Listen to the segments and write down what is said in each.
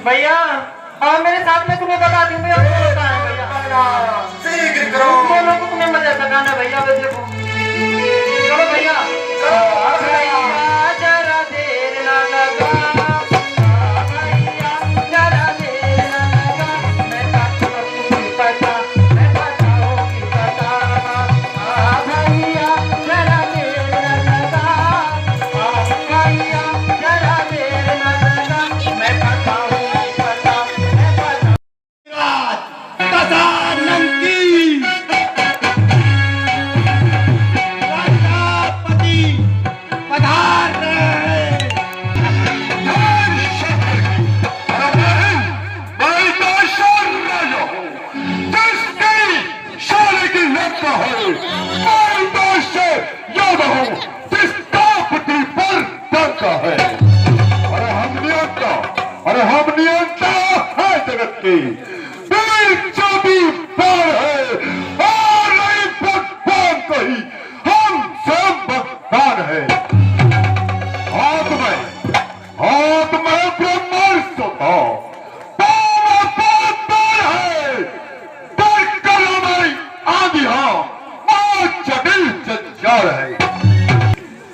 भैया हाँ मेरे साथ में तुम्हें बता दूं भैया शीघ्र करो दोनों को तुम्हें मजा लगाना भैया देखो चलो भैया जरा देर ना लगा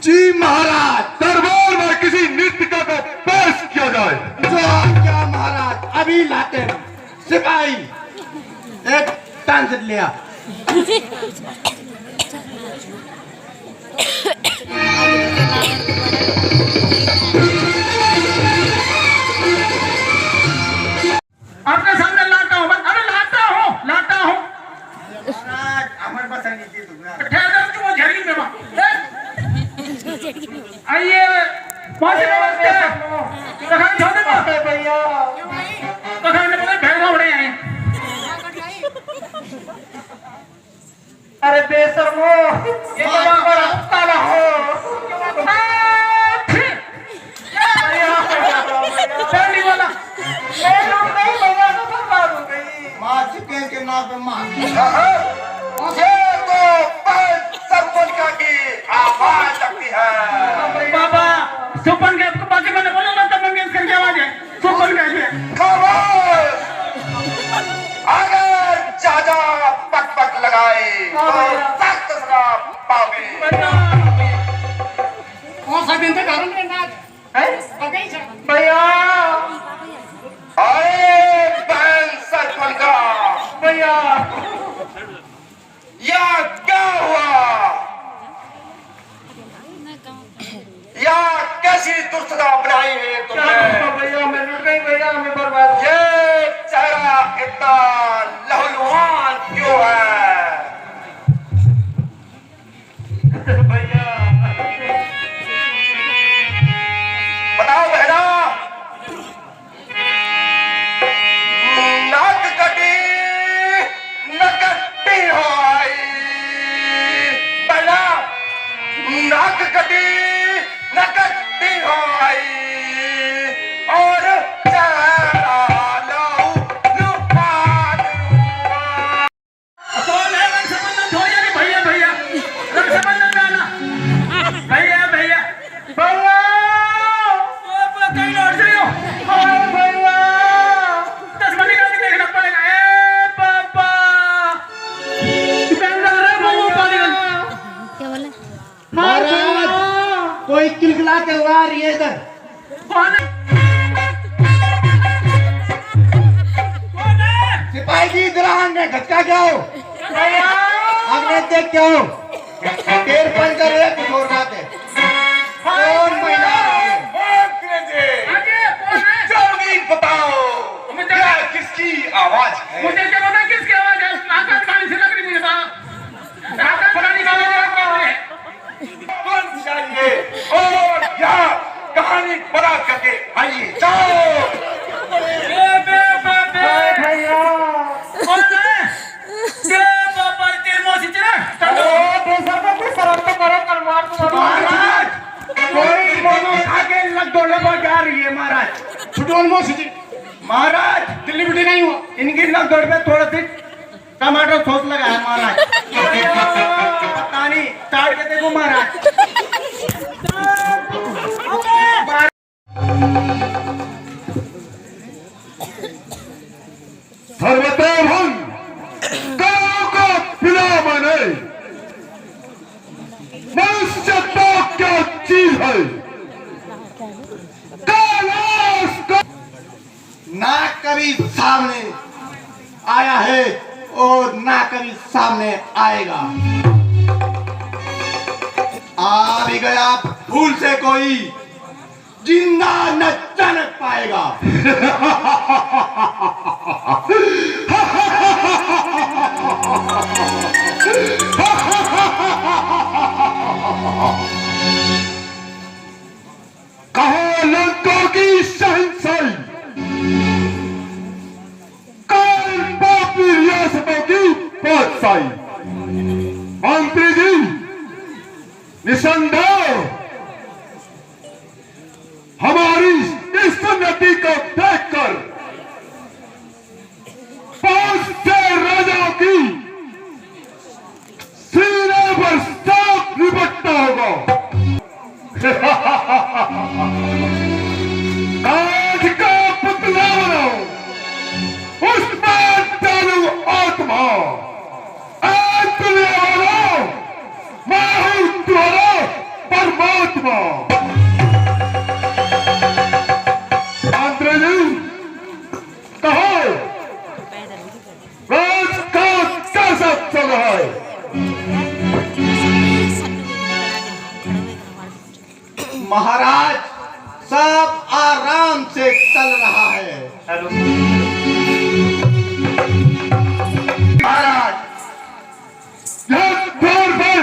जी महाराज दरबार में किसी नृत्य का तो पेश किया जाए। जो क्या महाराज अभी लाते हैं। सिपाही एक डांस लिया। आपके सामने लाता हूँ अरे लाता हूँ महाराज हमारे पास नहीं थी आइए नमस्ते भैया अरे बेशर्मो के नाम पे मुझे तो सरपंच का की आवाज लगती है। बाबा सुपन के बाकी मैंने बोला ना तब मंगेशकर की आवाज है सुपन कैसे अगर ज्यादा पक पक लगाए तो सख्त सजा पाओगे। कौन सा दिन तक कारण है भैया अरे बहन सरपंच का भैया या क्या हुआ या कैसी दुष्टता अपनाई है तुमने। भैया मैं लुट गई भैया हमें बर्बाद ये चेहरा इतना लहूलुहान क्यों है भैया बताओ बहना। नाक कटी नकट्टी हो आई बहना। नाक कटी नकट्टी हो आई और चेहरा लहूलुहान हुआ। कौन है रक्षाबंधन थोड़ी है भैया भैया रक्षाबंधन डाला भैया भैया भैया कहीं लौट रही हो भैया 10 मिनट का देखना पड़ेगा ए पापा क्या बोला महाराज कोई किलकिला के हुआ रही है इधर। कौन है सिपाही जी इधर आने घटका क्या हो भैया आपने देख क्या हो पेड़ बंद कर रहे कुछ और बात है। कौन महिला आगे कौन है जल्दी बताओ यह किसकी आवाज है। मुझे क्या पता किसकी आवाज है आकाशवाणी से लग रही मुझे साहब आकाशवाणी का आवाज है कौन चाहिए और यहाँ कहानी बना करके आइए जाओ। भैया कौन है के बाबा तेरे मौसी चला महाराज कोई दोनों आगे लग दो लग जा रही है महाराज। फुटबॉल मौसी महाराज दिल्ली बिल्ली नहीं हुआ इनकी लग दौड़ पे थोड़ा सी टमाटर सॉस लगा है महाराज। पता नहीं काट के देखो महाराज। है? मनुष्य तो क्या चीज है? कैलाश का ना कभी सामने आया है और ना कभी सामने आएगा। आ भी गया भूल से कोई जिंदा न चल पाएगा। कहो लंका की शहंशाही, कौन पापी रियासतों की बादशाही। मंत्री जी निसंदेह हमारी इस उन्नति को देखकर पांच से राजाओं की सीने पर सांप निपटना होगा। काठ का पुतला बनाओ, उसमें डालो आत्मा। दुनिया वालों, मैं हूं तुम्हारा परमात्मा। मंत्री जी कहो राज का कैसा चल रहा है? महाराज सब आराम से चल रहा है। महाराज यह द्वार पर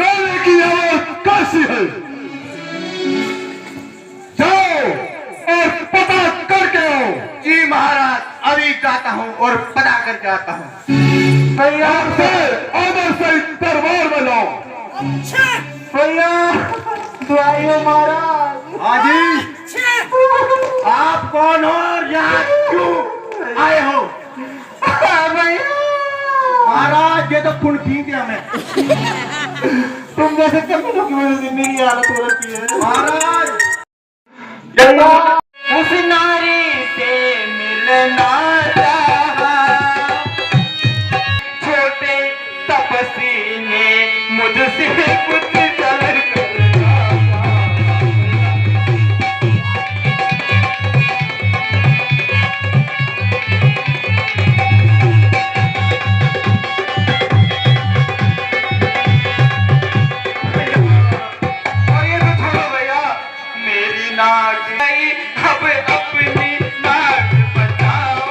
रानी की आवाज कैसी है? जाओ और पता करके आओ। जी महाराज, अभी जाता हूँ और पता करके आता हूँ। भैया से आदर से दरबार में लाओ। भैया दुआइयो महाराज। हाँ जी, आप कौन हो और यहाँ क्यों आए हो? भैया महाराज ये तो पुण्य पी दिया मैं। तुम जैसे कमीनों की वजह से मेरी हालत हो रखी है महाराज। उस नारी से मिलना चाहा, छोटे तपस्वी ने मुझसे कुछ जल करना। और ये तो छोड़ो भैया, मेरी नाक गई, अब अपनी नाक बचाओ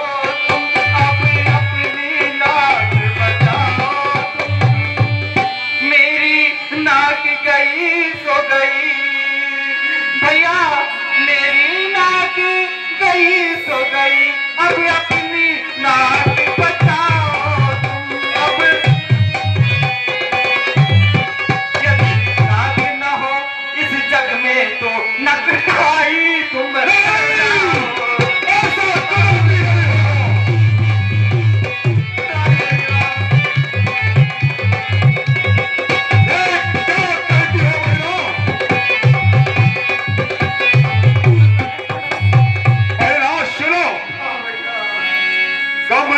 तुम, अब अपनी नाक बचाओ तुम। मेरी नाक गई सो गई भैया, मेरी नाक गई सो गई, अब अपनी नाक बचाओ तुम। अब यदि नाक न हो इस जग में तो नक खाई तुम रह जाओ। ऐसा करो भी नहीं हो। एक क्या कहती हो बहनों? बहना सुनो, कम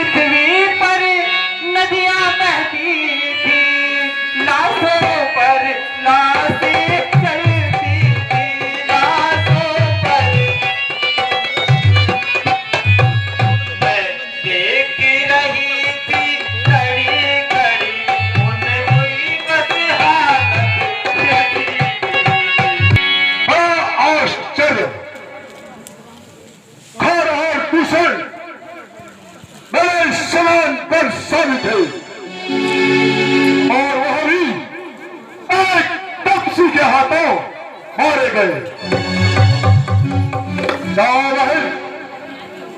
पृथ्वी पर नदियां बहती थी, लाशों पर लाशें चलती थी, लाशों पर। मैं देख रही थी खड़ी खड़ी उन्हें, हुई बस हालत रहती। बड़ा आश्चर्य, खर और दूषण मेरे समान पर साबित है, और वह भी एक तपसी के हाथों मारे गए। जाओ बहन,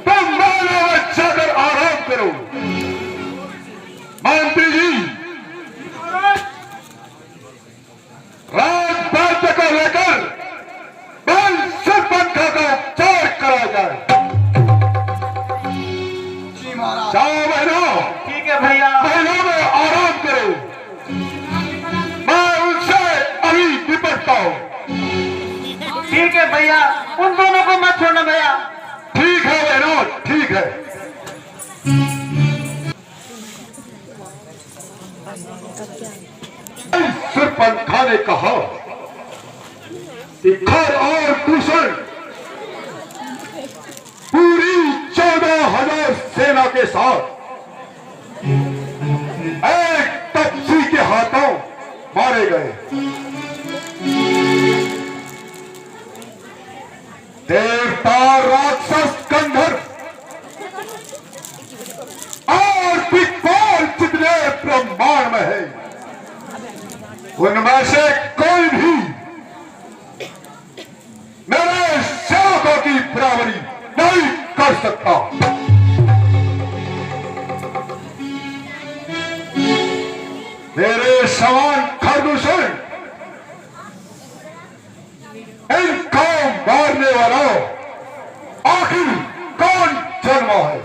तुम मानो अच्छा कर आराम करो। मंत्री जी, राज राज्य को लेकर बल सरपंच का उपचार करा जाए। जी महाराज। जाओ बहनों, ठीक है भैया। बहनों में आराम करो, मैं उनसे अभी निपटता हूँ। ठीक है भैया, उन दोनों को मत छोड़ना भैया। ठीक है बहनों, ठीक है। सरपंच ने कहा कि खर और दूषण पूरी 14,000 सेना के साथ एक तपसी के हाथों मारे गए। देवता, राक्षस, गंधर्व और दिक्पाल जितने ब्रह्मांड में है, उनमें से कोई भी मेरे सेवकों की बराबरी नहीं कर सकता। मेरे समान खरदूषण इनको मारने वाला आखिर कौन जन्मा है?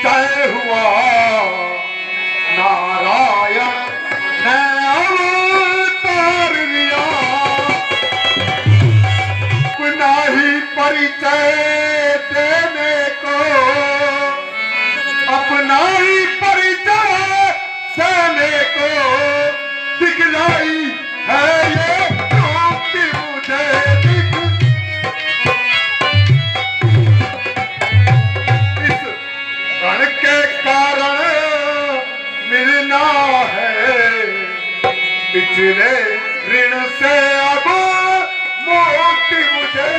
तय हुआ नारायण ने अवतार लिया, अपना ही परिचय देने को, अपना ही परिचय देने को दिखलाई है ये क्योंकि मुझे के कारण मिलना है, पिछले ऋण से अब मुक्ति मुझे।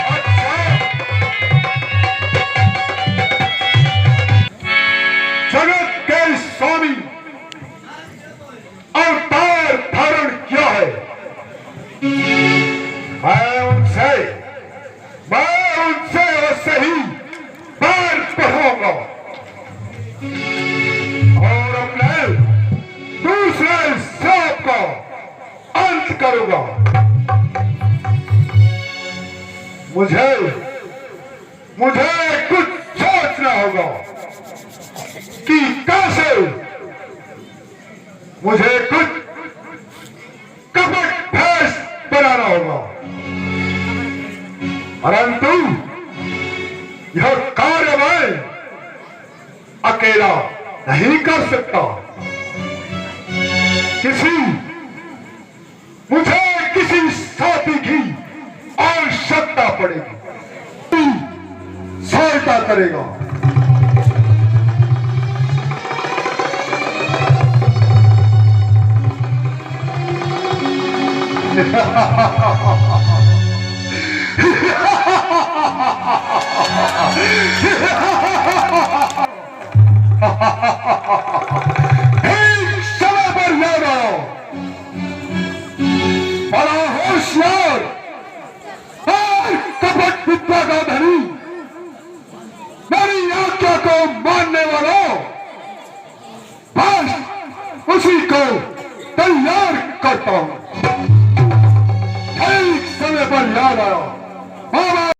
अच्छा, जगत के स्वामी अवतार धारण किया है। मैं उनसे वैसे ही पैर पढ़ाऊंगा और अपने दूसरे श्राप का अंत करूंगा। मुझे कुछ सोचना होगा कि कैसे मुझे कुछ कपट भेष बनाना होगा, परंतु यह कार्य मैं अकेला नहीं कर सकता। मुझे किसी साथी की आवश्यकता पड़ेगी, सहायता करेगा। समय पर याद आओ, बड़ा होशियार और कपट विद्या का धनी, मेरी आज्ञा को मानने वालों, बस उसी को तैयार करता हूँ। ठीक समय पर याद आया बाबा